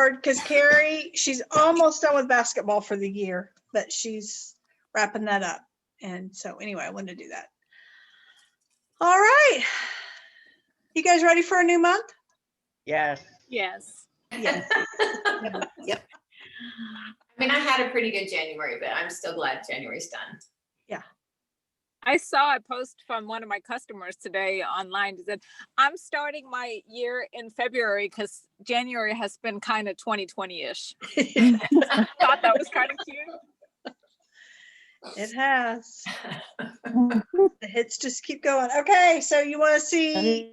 hard because Carrie, she's almost done with basketball for the year, but she's wrapping that up. And so anyway, I wanted to do that. All right. You guys ready for a new month? Yes. Yes. Yes. Yep. I mean, I had a pretty good January, but I'm still glad January's done. I saw a post from one of my customers today online. He said, I'm starting my year in February because January has been kind of 2020-ish. Thought that was kind of cute. It has. The hits just keep going. Okay, so you want to see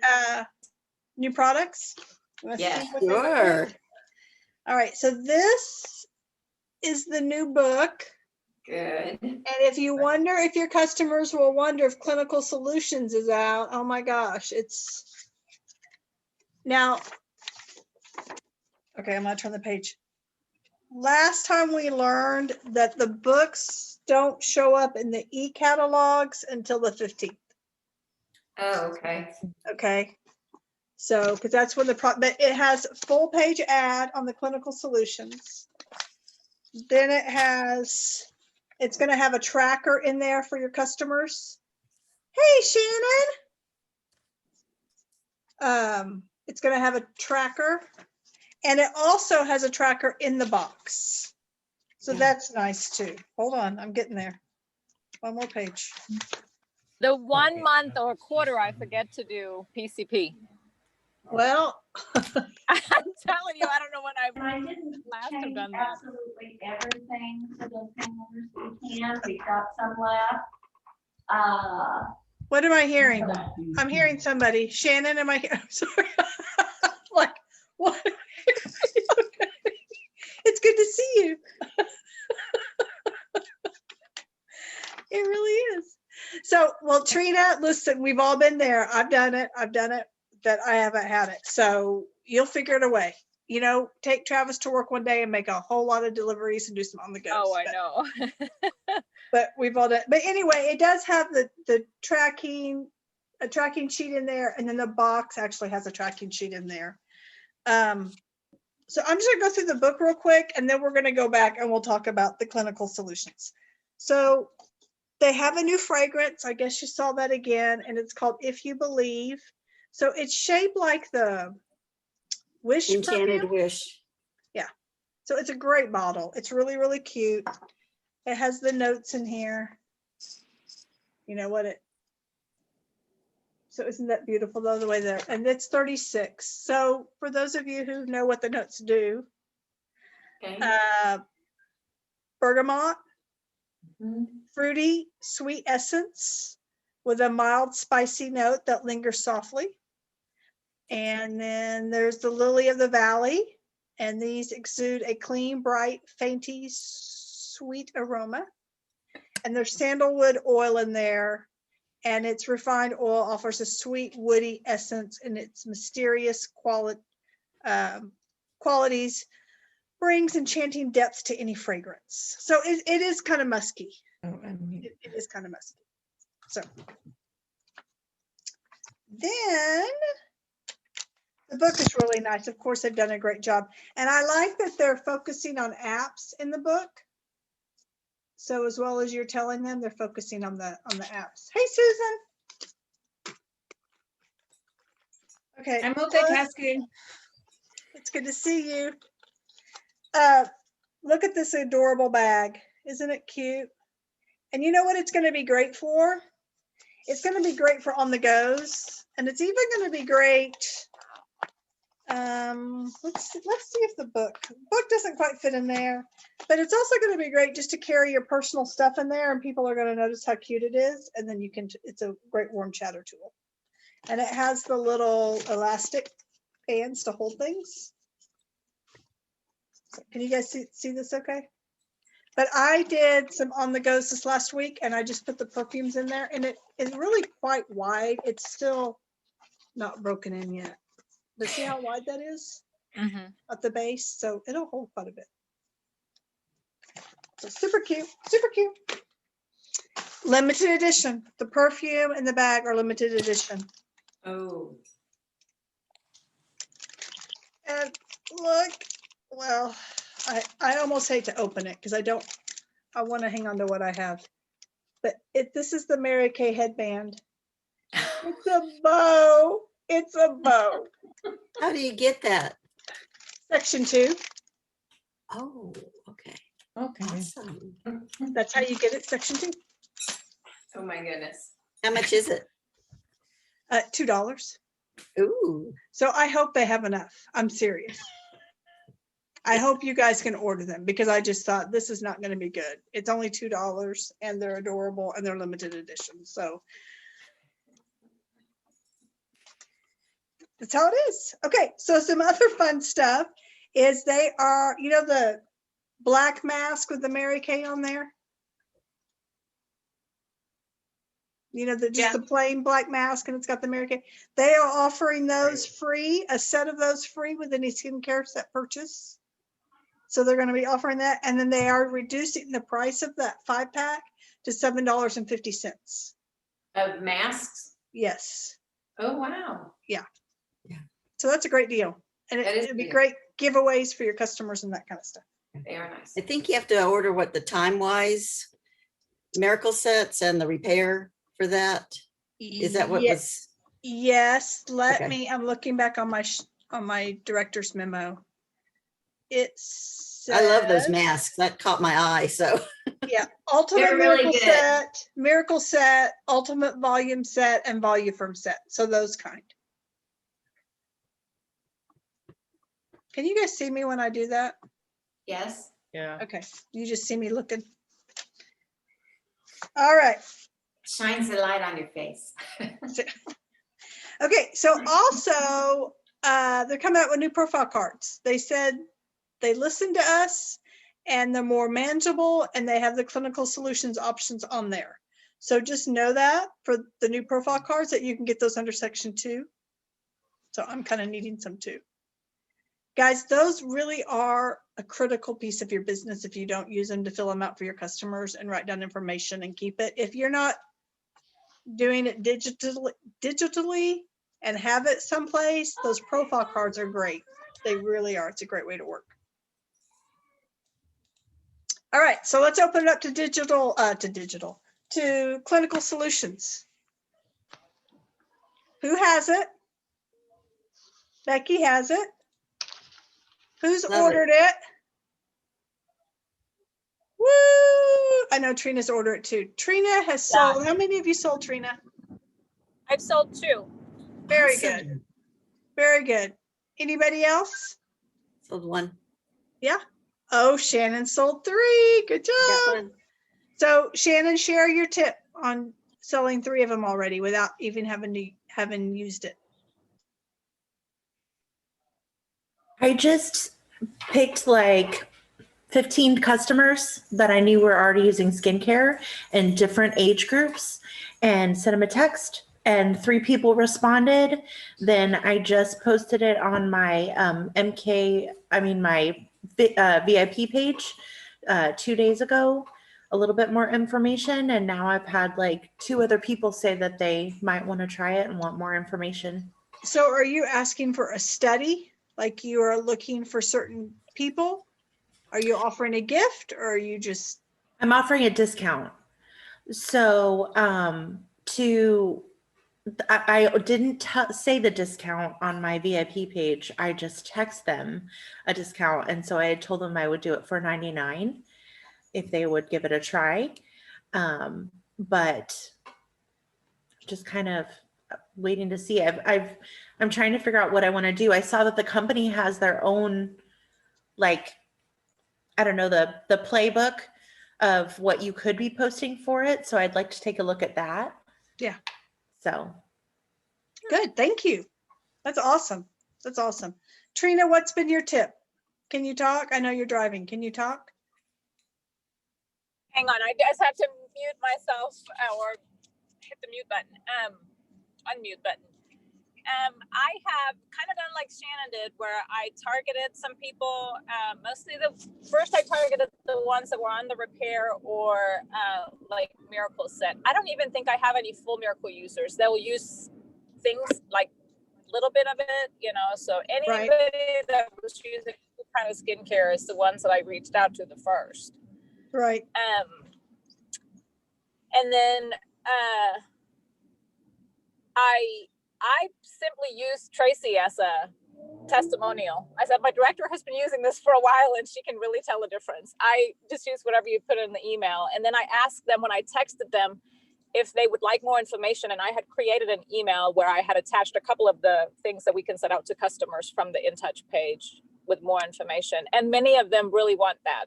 new products? You wanna Yeah. see what they look like? Sure. All right, so this is the new book. Good. And if you wonder if your customers will wonder if Clinical Solutions is out, oh my gosh, it's now. Okay, I'm gonna turn the page. Last time we learned that the books don't show up in the e-catalogs until the 15th. Oh, okay. Okay. So, because that's when but it has full page ad on the Clinical Solutions. Then it's going to have a tracker in there for your customers. Hey, Shannon. It's going to have a tracker, and it also has a tracker in the box. So that's nice too. Hold on, I'm getting there. One more page. The 1 month or quarter, I forget to do PCP. Well, I'm telling you, I don't know when And I didn't last have change done that. absolutely everything to those handlers we can. We've got some left. what am I hearing? I'm hearing somebody. Shannon, am I? I'm sorry. Like, what? It's good to see you. It really is. So, well, Trina, listen, we've all been there. I've done it. That I haven't had it. So you'll figure it a way. You know, take Travis to work one day and make a whole lot of deliveries and do some on the go. Oh, I know. But we've all done. But anyway, it does have the tracking, a tracking sheet in there, and then the box actually has a tracking sheet in there. So I'm just gonna go through the book real quick, and then we're gonna go back and we'll talk about the Clinical Solutions. So they have a new fragrance. I guess you saw that again, and it's called If You Believe. So it's shaped like the Wish Enchanted perfume. Wish. So it's a great bottle. It's really, really cute. It has the notes in here. You know what it, so isn't that beautiful though, the way that, and it's 36. So for those of you who know what the notes do, Okay. bergamot, Mhm. fruity, sweet essence with a mild spicy note that lingers softly. And then there's the lily of the valley, and these exude a clean, bright, fainty, sweet aroma. And there's sandalwood oil in there, and its refined oil offers a sweet, woody essence, and its mysterious qualities brings enchanting depth to any fragrance. So it is kind of musky. It is kind of musky. So then the book is really nice. Of course, they've done a great job. And I like that they're focusing on apps in the book. So as well as you're telling them, they're focusing on the apps. Hey, Susan. Okay. I'm multitasking. It's good to see you. Look at this adorable bag. Isn't it cute? And you know what it's going to be great for? It's going to be great for on the goes. And it's even going to be great. Let's see if the book doesn't quite fit in there, but it's also going to be great just to carry your personal stuff in there, and people are going to notice how cute it is. And then it's a great warm chatter tool. And it has the little elastic bands to hold things. So can you guys see this okay? But I did some on the goes this last week, and I just put the perfumes in there, and it is really quite wide. It's still not broken in yet. But see how wide that is at the base? So it'll hold quite a bit. So super cute, super cute. Limited edition. The perfume and the bag are limited edition. Oh. And look Well, I almost hate to open it because I want to hang on to what I have. But this is the Mary Kay headband. It's a bow. It's a bow. How do you get that? Section 2. Oh, okay. Okay. Awesome. That's how you get it, section 2. Oh my goodness. How much is it? $2. Ooh, So I hope they have enough. I'm serious. I hope you guys can order them because I just thought this is not going to be good. It's only $2 and they're adorable and they're limited edition. So that's how it is. Okay, so some other fun stuff is they are, the black mask with the Mary Kay on there? Just the plain black mask and it's got the Mary Kay. They are offering those free, a set of those free with any skincare set purchase. So they're going to be offering that. And then they are reducing the price of that 5-pack to $7.50. Of masks? Yes. Oh, wow. So that's a great deal. And That is it'd be good. great giveaways for your customers and that kind of stuff. They are nice. I think you have to order what the time-wise miracle sets and the repair for that. Is that what was? Yes, Okay. I'm looking back on my director's memo. I love those says- masks. That caught my eye, so. Yeah, Ultimate They're really Miracle good. Miracle Set, Ultimate Volume Set, and Voluform Set. So those kind. Can you guys see me when I do that? Yes. Yeah. Okay, you just see me looking. All right. Shines the light on your face. Okay, so also, they're coming out with new profile cards. They said they listened to us and they're more manageable and they have the clinical solutions options on there. So just know that for the new profile cards that you can get those under section 2. So I'm kind of needing some too. Guys, those really are a critical piece of your business if you don't use them to fill them out for your customers and write down information and keep it. If you're not doing it digitally and have it someplace, those profile cards are great. They really are. It's a great way to work. All right, so let's open it up to clinical solutions. Who has it? Becky has it. Who's Love it. ordered it? Woo! I know Trina's ordered it too. Trina has sold. How many of you sold, Trina? I've sold 2. Very Awesome. good. Very good. Anybody else? Sold one. Yeah. Oh, Shannon sold 3. Good Got job. one. So Shannon, share your tip on selling 3 of them already without even having used it. I just picked like 15 customers that I knew were already using skincare in different age groups and sent them a text and 3 people responded. Then I just posted it on my my VIP page 2 days ago, a little bit more information. And now I've had like 2 other people say that they might want to try it and want more information. So are you asking for a study? Like you are looking for certain people? Are you offering a gift or are you just? I'm offering a discount. So I didn't say the discount on my VIP page. I just text them a discount. And so I had told them I would do it for $99 if they would give it a try. But just kind of waiting to see. I'm trying to figure out what I want to do. I saw that the company has their own, like, I don't know, the playbook of what you could be posting for it. So I'd like to take a look at that. Yeah. So. Good, thank you. That's awesome. That's awesome. Trina, what's been your tip? Can you talk? I know you're driving. Can you talk? Hang on, I just have to mute myself or hit the mute button, unmute button. I have kind of done like Shannon did, where I targeted some people. Mostly first I targeted the ones that were on the repair or like Miracle Set. I don't even think I have any full Miracle users. They'll use things like a little bit of it, So anybody that was using kind of skincare is the ones that I reached out to the first. Right. And then I simply used Tracy as a testimonial. I said, my director has been using this for a while and she can really tell a difference. I just use whatever you put in the email. And then I asked them when I texted them if they would like more information. And I had created an email where I had attached a couple of the things that we can send out to customers from the InTouch page with more information. And many of them really want that.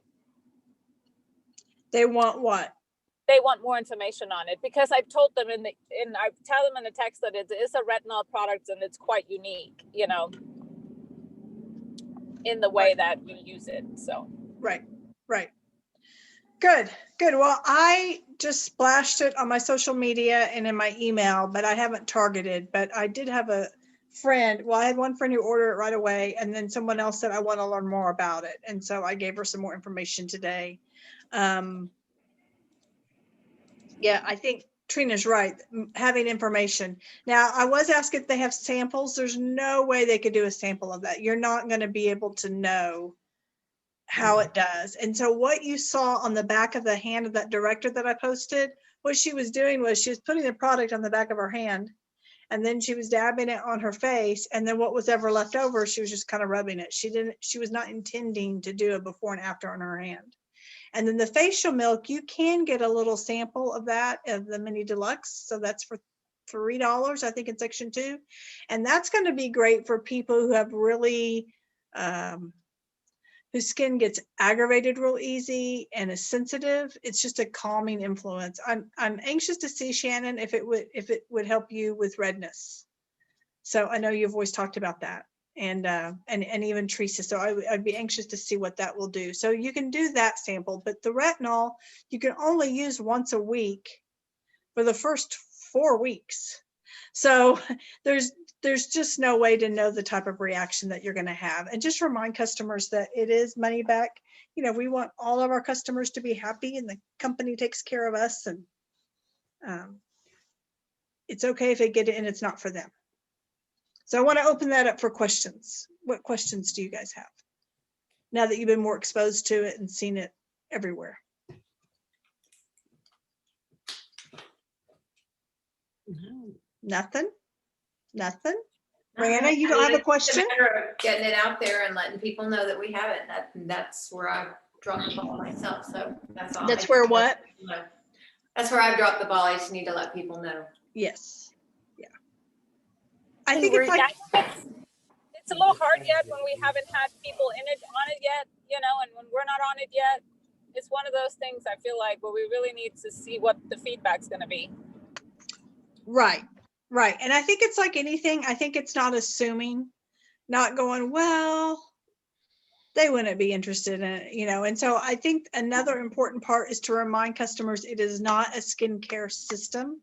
They want what? They want more information on it because I've told them I tell them in the text that it is a retinol product and it's quite unique, you know, in the way that you use it. So Right. Good. Well, I just splashed it on my social media and in my email, but I haven't targeted. But I did have a friend. Well, I had one friend who ordered it right away, and then someone else said, I want to learn more about it. And so I gave her some more information today. Yeah, I think Trina's right, having information. Now, I was asked if they have samples. There's no way they could do a sample of that. You're not going to be able to know how it does. And so what you saw on the back of the hand of that director that I posted, what she was doing was she was putting the product on the back of her hand, and then she was dabbing it on her face. And then what was ever left over, she was just kind of rubbing it. She was not intending to do a before and after on her hand. And then the facial milk, you can get a little sample of that, of the mini deluxe. So that's for $3, I think, in section 2. And that's going to be great for people who have really, whose skin gets aggravated real easy and is sensitive. It's just a calming influence. I'm anxious to see, Shannon, if it would help you with redness. So I know you've always talked about that. And even Teresa. So I'd be anxious to see what that will do. So you can do that sample, but the retinol, you can only use once a week for the first 4 weeks. So there's just no way to know the type of reaction that you're going to have. And just remind customers that it is money back. You know, we want all of our customers to be happy, and the company takes care of us. And it's okay if they get it and it's not for them. So I want to open that up for questions. What questions do you guys have now that you've been more exposed to it and seen it everywhere? Nothing? Brianna, you don't have a question? It's a matter of getting it out there and letting people know that we have it. That's where I dropped the ball myself. So that's all. That's where what? That's where I dropped the ball. I just need to let people know. Yes. Yeah. I think it's like, it's a little hard yet when we haven't had people on it yet, you know, and when we're not on it yet. It's one of those things I feel like where we really need to see what the feedback's going to be. Right. And I think it's like anything. I think it's not assuming, not going, well, they wouldn't be interested in it, you know. And so I think another important part is to remind customers it is not a skincare system.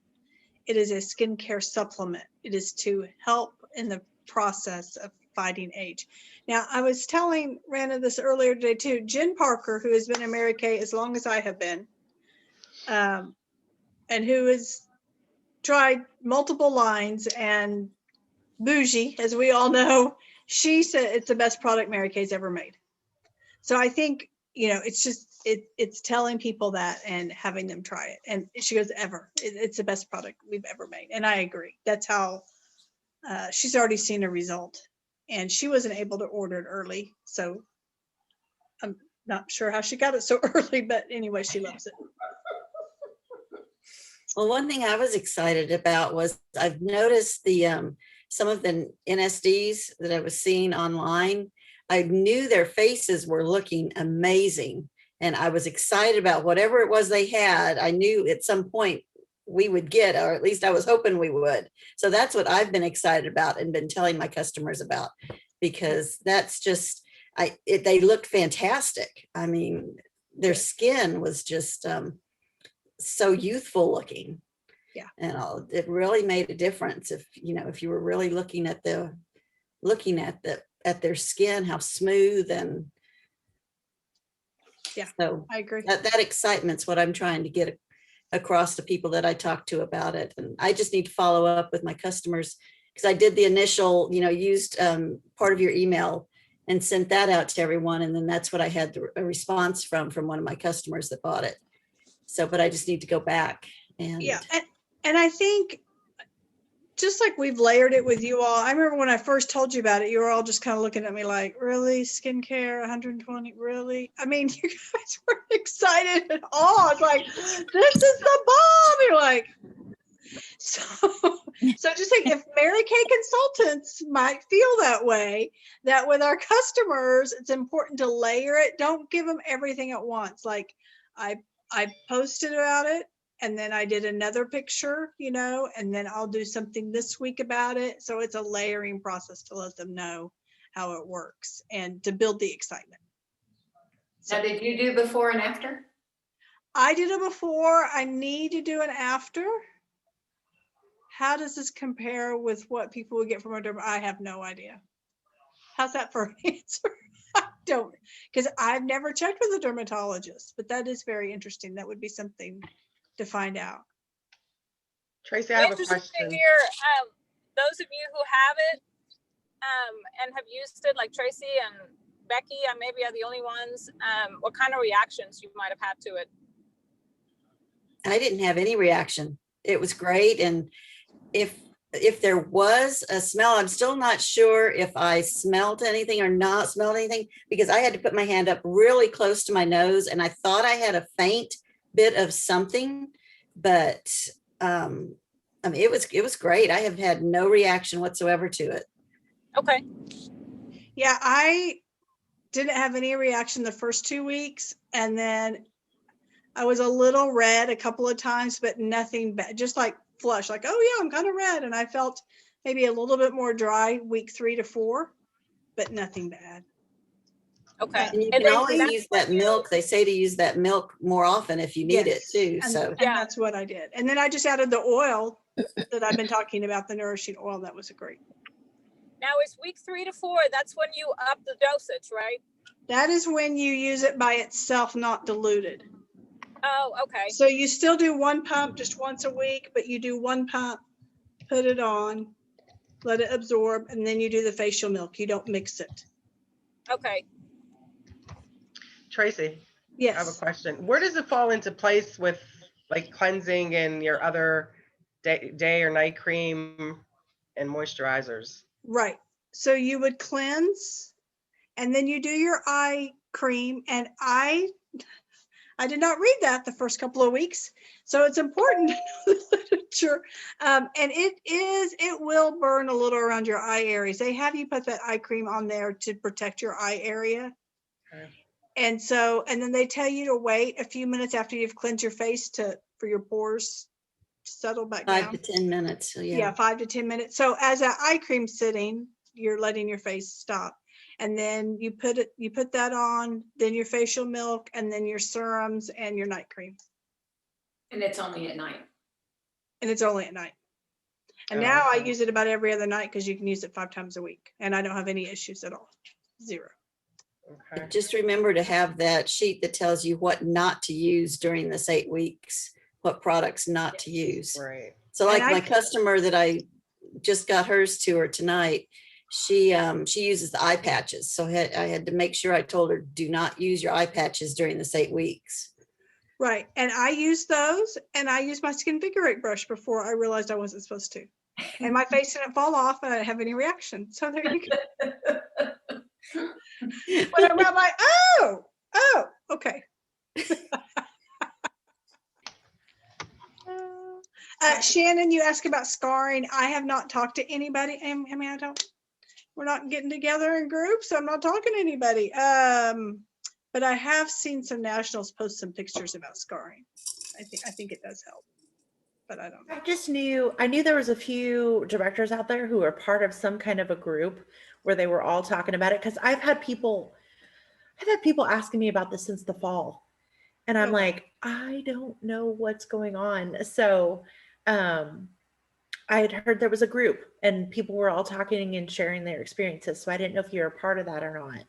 It is a skincare supplement. It is to help in the process of fighting age. Now, I was telling Rana this earlier today too. Jen Parker, who has been in Mary Kay as long as I have been, and who has tried multiple lines, and bougie, as we all know, she said it's the best product Mary Kay's ever made. So I think, you know, it's just, it's telling people that and having them try it. And she goes, it's the best product we've ever made. And I agree. That's how she's already seen a result, and she wasn't able to order it early. So I'm not sure how she got it so early, but anyway, she loves it. Well, one thing I was excited about was I've noticed the some of the NSDs that I was seeing online. I knew their faces were looking amazing, and I was excited about whatever it was they had. I knew at some point we would get, or at least I was hoping we would. So that's what I've been excited about and been telling my customers about, because that's just, they looked fantastic. I mean, their skin was just so youthful looking. Yeah. And it really made a difference if you were really looking at their skin, how smooth. And yeah, so I agree. That excitement's what I'm trying to get across to people that I talk to about it. And I just need to follow up with my customers, because I did the initial, used part of your email and sent that out to everyone. And then that's what I had a response from one of my customers that bought it. So, but I just need to go back and Yeah, and I think just like we've layered it with you all, I remember when I first told you about it, you were all just kind of looking at me like, really, skincare, 120, really? I mean, you guys were excited and all. It's like, this is the bomb. You're like, so just like if Mary Kay consultants might feel that way, that with our customers, it's important to layer it. Don't give them everything at once. Like I posted about it, and then I did another picture, and then I'll do something this week about it. So it's a layering process to let them know how it works and to build the excitement. Now, did you do before and after? I did a before. I need to do an after. How does this compare with what people would get from a derm? I have no idea. How's that for an answer? I don't, because I've never checked with a dermatologist, but that is very interesting. That would be something to find out. Tracy, I have a Interesting to question. hear, those of you who have it and have used it, like Tracy and Becky, maybe are the only ones. What kind of reactions you might have had to it? I didn't have any reaction. It was great. And if there was a smell, I'm still not sure if I smelled anything or not smelled anything, because I had to put my hand up really close to my nose and I thought I had a faint bit of something, but I mean, it was great. I have had no reaction whatsoever to it. Okay. Yeah, I didn't have any reaction the first 2 weeks, and then I was a little red a couple of times, but nothing bad, just like flush, like, oh yeah, I'm kind of red. And I felt maybe a little bit more dry week 3 to 4, but nothing bad. Okay. And you And can then always that's use what that you- milk. They say to use that milk more often if you need it Yes, too. and- So and Yeah. that's what I did. And then I just added the oil that I've been talking about, the nourishing oil. That was great. Now it's week 3 to 4. That's when you up the dosage, right? That is when you use it by itself, not diluted. Oh, okay. So you still do one pump just once a week, but you do one pump, put it on, let it absorb, and then you do the facial milk. You don't mix it. Okay. Tracy, I have a Yes, question. Where does it fall into place with like cleansing and your other day or night cream and moisturizers? right. So you would cleanse, and then you do your eye cream. And I did not read that the first couple of weeks. So it's important to know the literature. And it will burn a little around your eye areas. They have you put that eye cream on there to protect your eye area. Okay. And then they tell you to wait a few minutes after you've cleansed your face for your pores to settle back 5 to down. 10 minutes. So Yeah, 5 to 10 minutes. So as that eye cream sitting, you're letting your face stop. And then you put that on, then your facial milk, and then your serums and your night cream. And it's only at night. And it's only at night. And Oh, now I okay. use it about every other night because you can use it 5 times a week. And I don't have any issues at all. Zero. Okay. just remember to have that sheet that tells you what not to use during this 8 weeks, what products not to use. Right. So like And I- my customer that I just got hers to her tonight, she uses the eye patches. So I had to make sure I told her, do not use your eye patches during this 8 weeks. Right. And I use those, and I use my Skin Vigorate brush before I realized I wasn't supposed to. And my face didn't fall off, and I didn't have any reaction. So there you go. But I'm like, oh, okay. Shannon, you asked about scarring. I have not talked to anybody. I mean, we're not getting together in groups. So I'm not talking to anybody. But I have seen some nationals post some pictures about scarring. I think it does help, but I don't know. I knew there was a few directors out there who were part of some kind of a group where they were all talking about it. Cause I've had people asking me about this since the fall. And I'm Oh. like, I don't know what's going on. So, I had heard there was a group and people were all talking and sharing their experiences. So I didn't know if you were a part of that or not.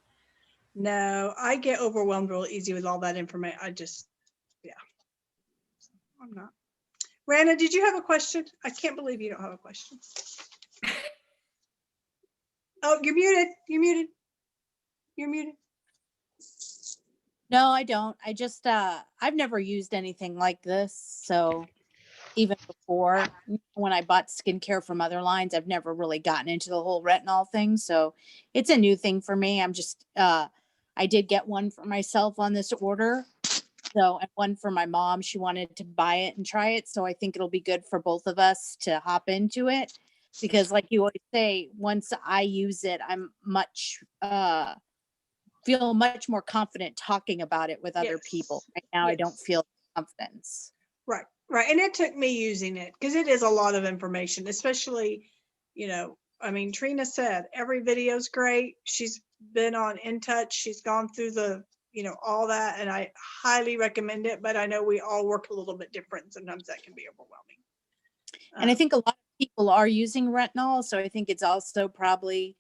No, I get overwhelmed real easy with all that information. Yeah, I'm not. Rana, did you have a question? I can't believe you don't have a question. Oh, you're muted. You're muted. you're muted. No, I don't. I just I've never used anything like this. So even before when I bought skincare from other lines, I've never really gotten into the whole retinol thing. So it's a new thing for me. I'm just I did get one for myself on this order. So and one for my mom. She wanted to buy it and try it. So I think it'll be good for both of us to hop into it. Because like you always say, once I use it, I'm much feel much more confident talking about it with other people. Yes. Right now, I don't Yes. feel confidence. Right, right. And it took me using it because it is a lot of information, especially, I mean, Trina said every video's great. She's been on In Touch. She's gone through all that. And I highly recommend it. But I know we all work a little bit different. Sometimes that can be overwhelming. And I think a lot of people are using retinol. So I think it's also probably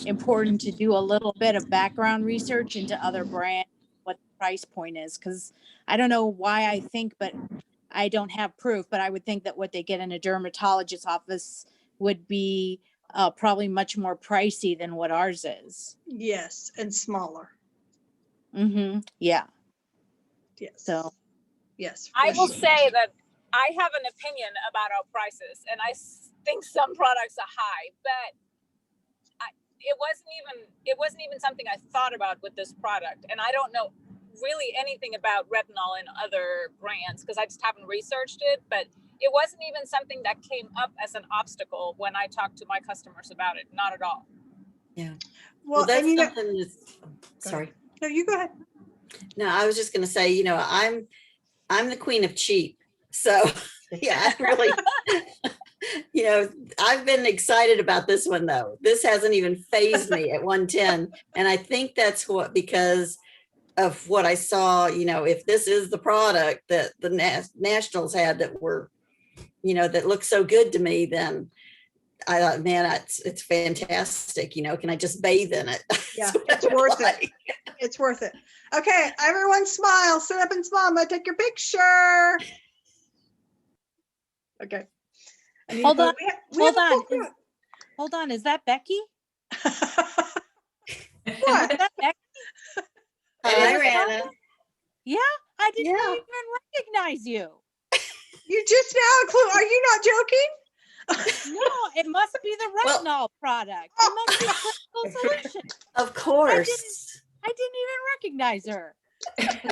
important to do a little bit of background research into other brands, what the price point is. Because I don't know why I think, but I don't have proof, but I would think that what they get in a dermatologist's office would be probably much more pricey than what ours is. Yes, and smaller. Mm-hmm. Yeah. Yes. So yes. for I will sure. say that I have an opinion about our prices, and I think some products are high, but it wasn't even something I thought about with this product. And I don't know really anything about retinol in other brands because I just haven't researched it, but it wasn't even something that came up as an obstacle when I talked to my customers about it. Not at all. Yeah. Well, Well, that's and something that's, sorry. no, you go ahead. No, I was just going to say, I'm the queen of cheap. So yeah, I really, I've been excited about this one though. This hasn't even phased me at 110. And I think that's because of what I saw, if this is the product that the nationals had that were, that looked so good to me, then I thought, man, it's fantastic. Can I just bathe in it? Yeah, That's it's what I worth it. like. It's worth it. Okay, everyone smile. Sit up and smile. I'm going to take your picture. Okay. I need Hold to on, put- we hold have a on. full Hold on. Is that Becky? crowd. Is What? that Becky? Hi, Is that Rana. Rana? Yeah, I didn't Yeah. even recognize you. You just now clue. Are you not joking? No, it must be the Well- retinol product. It must be Crystal Solution. Of course. I didn't even recognize her.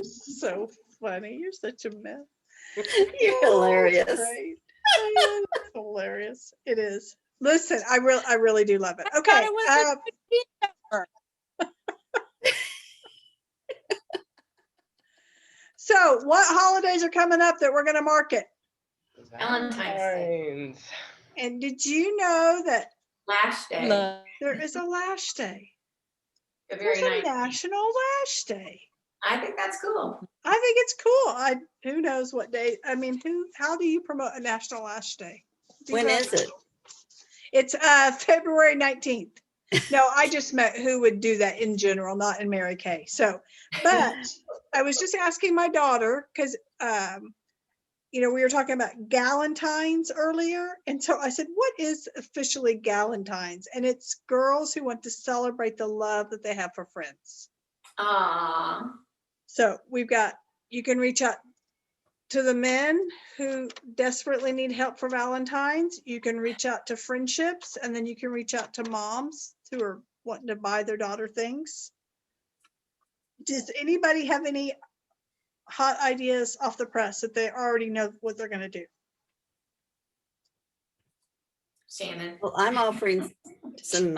So funny. You're such a mess. You're hilarious. Great. It's hilarious. It is. Listen, I really do love it. I Okay. thought it was a team member. So what holidays are coming up that we're going to market? Valentine's Day. Valentine's. And did you know that Lash Day, Look, there is a lash day? the There's very a nice. National Lash Day. I think that's cool. I think it's cool. Who knows what day? I mean, how do you promote a National Lash Day? Do When that. is it? It's February 19th. No, I just meant who would do that in general, not in Mary Kay. So, but I was just asking my daughter because, we were talking about Galentine's earlier. And so I said, what is officially Galentine's? And it's girls who want to celebrate the love that they have for friends. Aww. So you can reach out to the men who desperately need help for Valentine's. You can reach out to friendships, and then you can reach out to moms who are wanting to buy their daughter things. Does anybody have any hot ideas off the press that they already know what they're going to do? Shannon. Well, I'm offering some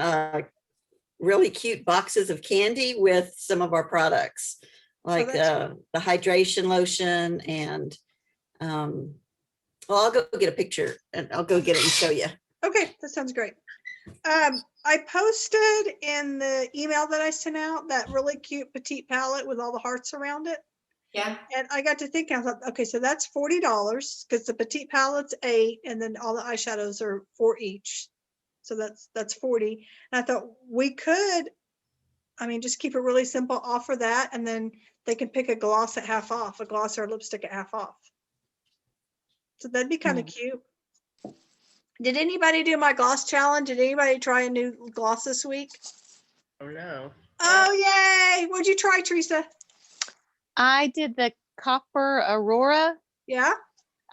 really cute boxes of candy with some of our products, like that's the hydration lotion and, well, I'll go get a picture and I'll go get it and show you. Okay, that sounds great. I posted in the email that I sent out that really cute petite palette with all the hearts around it. Yeah. And I got to thinking, I thought, okay, so that's $40 because the petite palette's $8 and then all the eyeshadows are $4 each. So that's 40. And I thought we could, just keep it really simple, offer that, and then they can pick a gloss at half off, a gloss or a lipstick at half off. So that'd be kind of cute. Did anybody do my gloss challenge? Did anybody try a new gloss this week? Oh no. Oh, yay. What'd you try, Teresa? I did the copper Aurora. Yeah?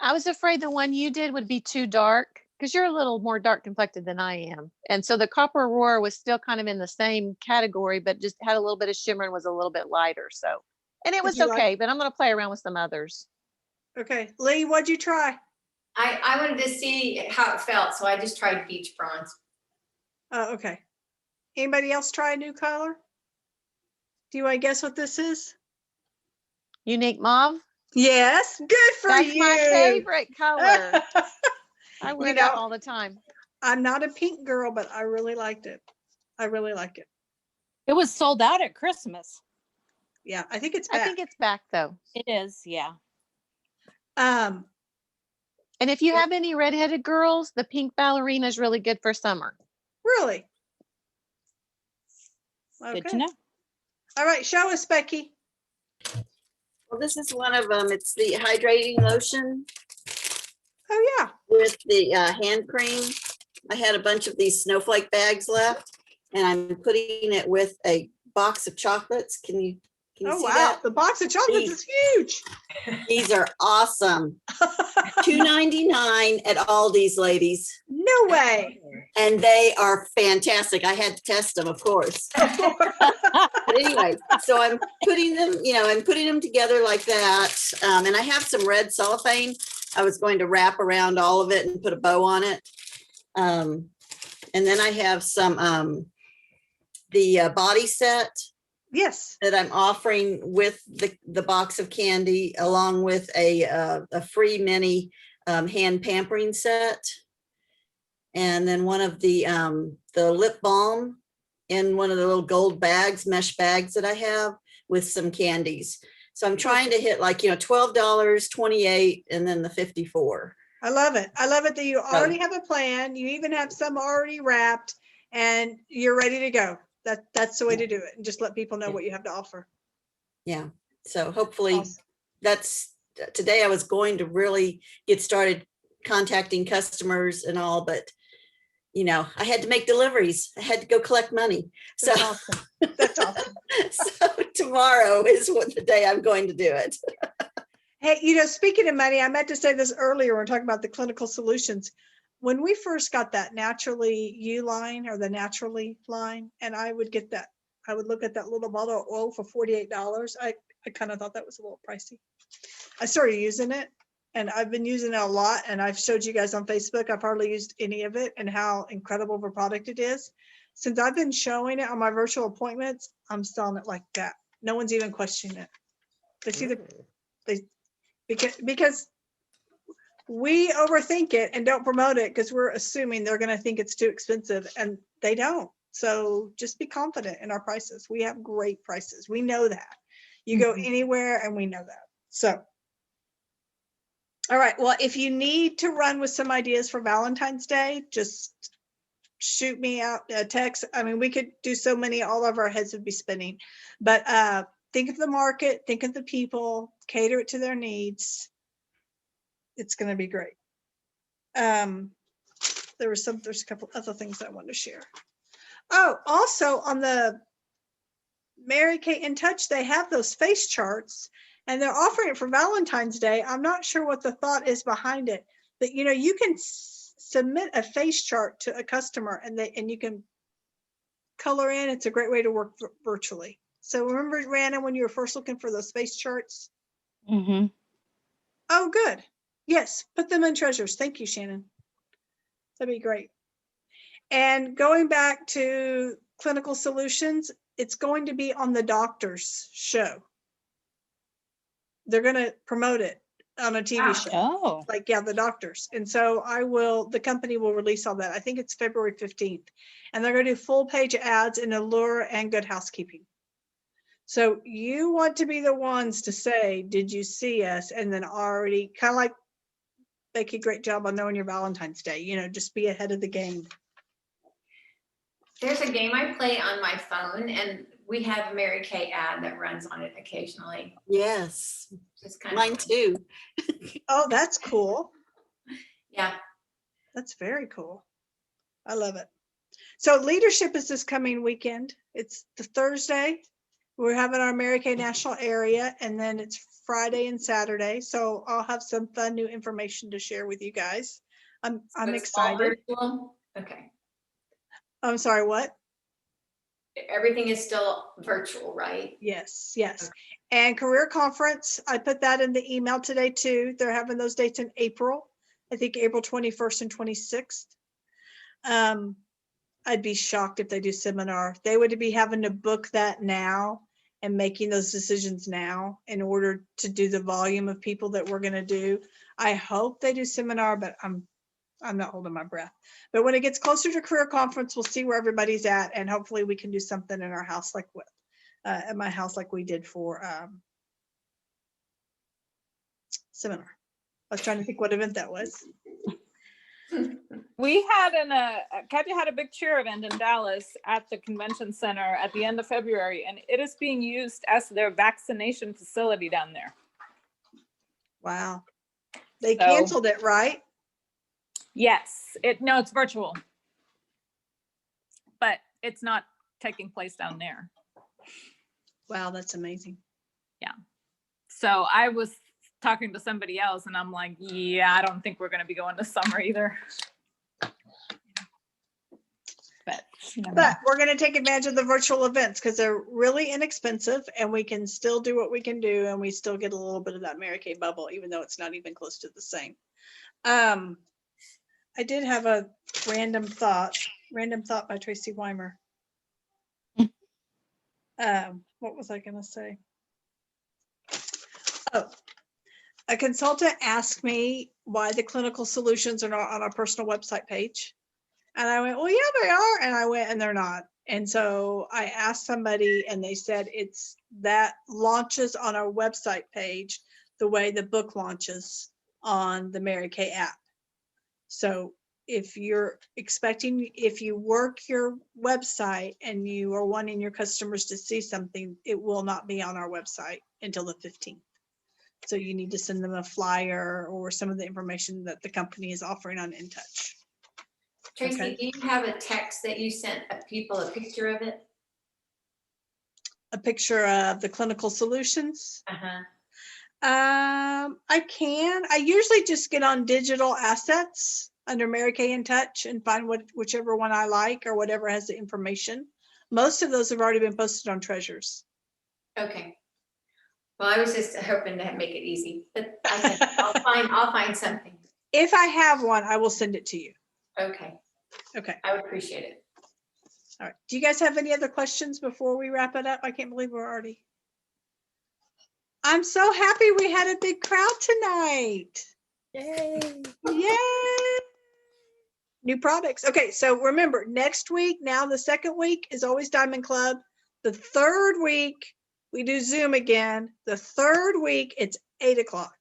I was afraid the one you did would be too dark because you're a little more dark complected than I am. And so the copper Aurora was still kind of in the same category, but just had a little bit of shimmer and was a little bit lighter. So, and it Did was you like- okay, but I'm going to play around with some others. Okay. Lee, what'd you try? I wanted to see how it felt, so I just tried beach bronze. Oh, okay. Anybody else try a new color? Do you want to guess what this is? Unique mauve. Yes. Good for That's you. my favorite color. I wear You that know- all the time. I'm not a pink girl, but I really liked it. I really like it. It was sold out at Christmas. Yeah, I think it's I back. think it's back though. It is, yeah. Um, And if you have any redheaded girls, the pink ballerina is really good for summer. really? Good Okay. to know. All right, show us, Becky. Well, this is one of them. It's the hydrating lotion Oh, yeah. with the hand cream. I had a bunch of these snowflake bags left, and I'm putting it with a box of chocolates. Can you Oh, see wow. that? The box of chocolates is huge. These are awesome. $2.99 at Aldi's, ladies. No way. And they are fantastic. I had to test them, of course. But anyway, so I'm putting them, I'm putting them together like that. And I have some red cellophane. I was going to wrap around all of it and put a bow on it. And then I have some, the body set Yes. that I'm offering with the box of candy, along with a free mini hand pampering set. And then one of the lip balm in one of the little gold bags, mesh bags that I have with some candies. So I'm trying to hit like, $12, $28, and then the 54. I love it. I love it that you already have a plan. You even have some already wrapped and you're ready to go. That's the way to do it. And just let people know what you have to offer. Yeah. So hopefully Awesome. today I was going to really get started contacting customers and all, but I had to make deliveries. I had to go collect money. So, That's awesome. That's awesome. so tomorrow is the day I'm going to do it. Hey, speaking of money, I meant to say this earlier. We're talking about the clinical solutions. When we first got that Naturally You line or the Naturally line, and I would get that, I would look at that little bottle of oil for $48. I kind of thought that was a little pricey. I started using it and I've been using it a lot. And I've showed you guys on Facebook, I've hardly used any of it and how incredible of a product it is. Since I've been showing it on my virtual appointments, I'm selling it like that. No one's even questioning it. They see because we overthink it and don't promote it because we're assuming they're going to think it's too expensive and they don't. So just be confident in our prices. We have great prices. We know that. You go anywhere and we know that. So, all right. Well, if you need to run with some ideas for Valentine's Day, just shoot me out a text. I mean, we could do so many, all of our heads would be spinning, but think of the market, think of the people, cater it to their needs. It's going to be great. There's a couple other things I wanted to share. Oh, also on the Mary Kay in Touch, they have those face charts and they're offering it for Valentine's Day. I'm not sure what the thought is behind it, but you can submit a face chart to a customer and you can color in. It's a great way to work virtually. So remember, Rana, when you were first looking for those face charts? Mm-hmm. Oh, good. Yes, put them in treasures. Thank you, Shannon. That'd be great. And going back to Clinical Solutions, it's going to be on the doctor's show. They're going to promote it on a TV show. Oh, The doctors. And so the company will release all that. I think it's February 15th. And they're going to do full page ads in Allure and Good Housekeeping. So you want to be the ones to say, did you see us? And then already kind of like Becky, great job on knowing your Valentine's Day, just be ahead of the game. There's a game I play on my phone and we have a Mary Kay ad that runs on it occasionally. Yes, It's kind mine of, too. Oh, that's cool. yeah. That's very cool. I love it. So leadership is this coming weekend. It's the Thursday. We're having our Mary Kay National Area, and then it's Friday and Saturday. So I'll have some fun new information to share with you guys. I'm So it's all excited. virtual? Okay. I'm sorry, what? Everything is still virtual, right? Yes, yes. And career conference, I put that in the email today too. They're having those dates in April. I think April 21st and 26th. I'd be shocked if they do seminar. They would be having to book that now and making those decisions now in order to do the volume of people that we're going to do. I hope they do seminar, but I'm not holding my breath. But when it gets closer to career conference, we'll see where everybody's at, and hopefully we can do something in our house like what at my house like we did for seminar. I was trying to think what event that was. We had Katya had a big cheer event in Dallas at the convention center at the end of February, and it is being used as their vaccination facility down there. Wow. They So- canceled it, right? Yes, it's virtual, but it's not taking place down there. Wow, that's amazing. So I was talking to somebody else and I'm like, yeah, I don't think we're going to be going this summer either. But, you never know. But we're going to take advantage of the virtual events because they're really inexpensive and we can still do what we can do and we still get a little bit of that Mary Kay bubble, even though it's not even close to the same. I did have a random thought by Tracy Weimer. What was I going to say? Oh, a consultant asked me why the clinical solutions are not on our personal website page. And I went, well, yeah, they are. And I went, and they're not. And so I asked somebody and they said it's that launches on our website page the way the book launches on the Mary Kay app. So if you're expecting, if you work your website and you are wanting your customers to see something, it will not be on our website until the 15th. So you need to send them a flyer or some of the information that the company is offering on InTouch. Tracy, Okay. do you have a text that you sent people a picture of it? A picture of the clinical solutions. Uh-huh. I can. I usually just get on digital assets under Mary Kay InTouch and find whichever one I like or whatever has the information. Most of those have already been posted on Treasures. Okay. Well, I was just hoping to make it easy, but I'll find something. If I have one, I will send it to you. Okay, Okay. I would appreciate it. All right. Do you guys have any other questions before we wrap it up? I can't believe we're already. I'm so happy we had a big crowd tonight. Yay. Yay. New products. Okay, so remember, next week, now the second week is always Diamond Club. The third week, we do Zoom again. The third week, it's 8 o'clock.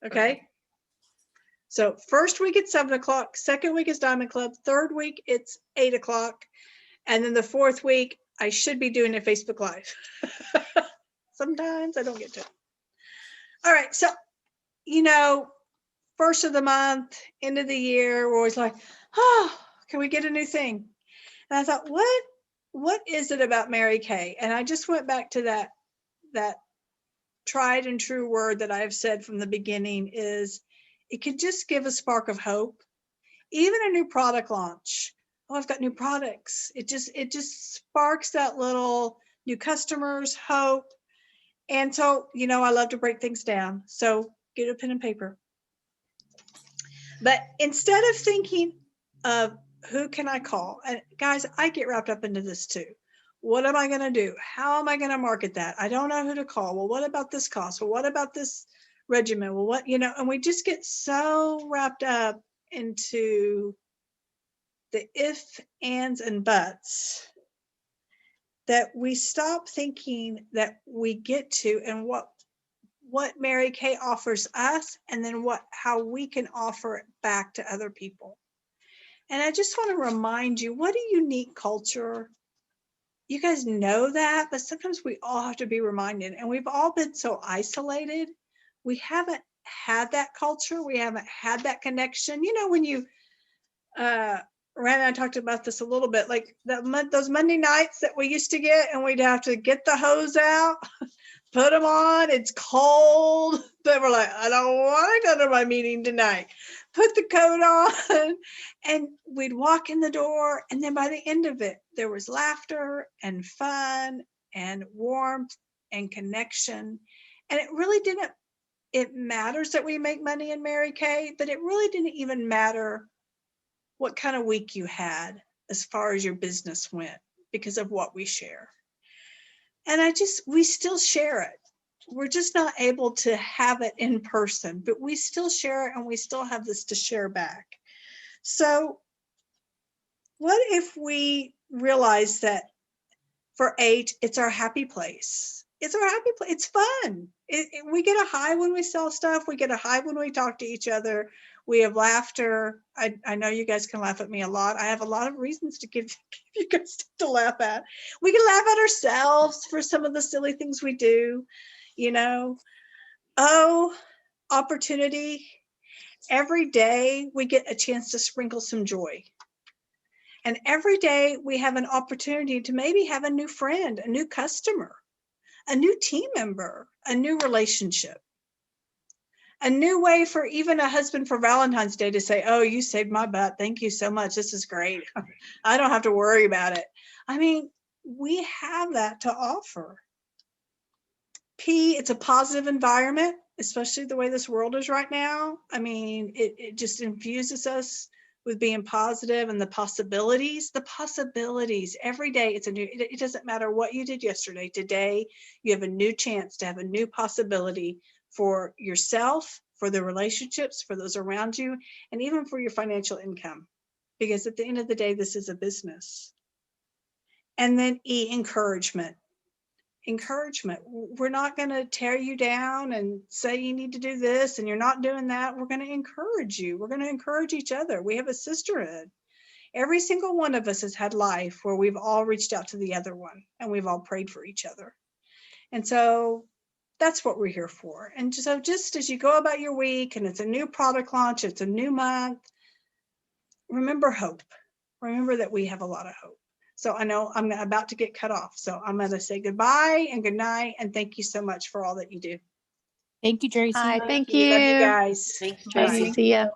Okay? So first week, it's 7 o'clock. Second week is Diamond Club. Third week, it's 8 o'clock. And then the fourth week, I should be doing a Facebook Live. Sometimes I don't get to it. All right, so, first of the month, end of the year, we're always like, oh, can we get a new thing? And I thought, what is it about Mary Kay? And I just went back to that tried and true word that I've said from the beginning is it could just give a spark of hope. Even a new product launch. Oh, I've got new products. It just sparks that little new customers, hope. And so, I love to break things down. So get a pen and paper. But instead of thinking of who can I call? And guys, I get wrapped up into this too. What am I going to do? How am I going to market that? I don't know who to call. Well, what about this cost? Well, what about this regimen? Well, and we just get so wrapped up into the ifs, ands, and buts that we stop thinking that we get to and what Mary Kay offers us and then how we can offer it back to other people. And I just want to remind you, what a unique culture. You guys know that, but sometimes we all have to be reminded, and we've all been so isolated. We haven't had that culture. We haven't had that connection. When you Rand and I talked about this a little bit, like those Monday nights that we used to get, and we'd have to get the hose out, put them on. It's cold, but we're like, I don't want to go to my meeting tonight. Put the coat on, and we'd walk in the door, and then by the end of it, there was laughter and fun and warmth and connection, and it really didn't. It matters that we make money in Mary Kay, but it really didn't even matter what kind of week you had as far as your business went because of what we share. And we still share it. We're just not able to have it in person, but we still share it, and we still have this to share back. So what if we realize that for 8, it's our happy place? It's our happy place. It's fun. We get a high when we sell stuff. We get a high when we talk to each other. We have laughter. I know you guys can laugh at me a lot. I have a lot of reasons to give you guys stuff to laugh at. We can laugh at ourselves for some of the silly things we do, you know. Oh, opportunity. Every day we get a chance to sprinkle some joy. And every day we have an opportunity to maybe have a new friend, a new customer, a new team member, a new relationship. A new way for even a husband for Valentine's Day to say, oh, you saved my butt. Thank you so much. This is great. I don't have to worry about it. I mean, we have that to offer. P, it's a positive environment, especially the way this world is right now. I mean, it just infuses us with being positive and the possibilities every day. It's a new, it doesn't matter what you did yesterday. Today, you have a new chance to have a new possibility for yourself, for the relationships, for those around you, and even for your financial income. Because at the end of the day, this is a business. And then E, encouragement. Encouragement. We're not going to tear you down and say you need to do this and you're not doing that. We're going to encourage you. We're going to encourage each other. We have a sisterhood. Every single one of us has had life where we've all reached out to the other one and we've all prayed for each other. And so that's what we're here for. And so just as you go about your week and it's a new product launch, it's a new month, remember hope. Remember that we have a lot of hope. So I know I'm about to get cut off. So I'm going to say goodbye and good night. And thank you so much for all that you do. Thank you, Tracy. Hi, thank Love you you. guys. Thank you, Bye. Tracy. See ya.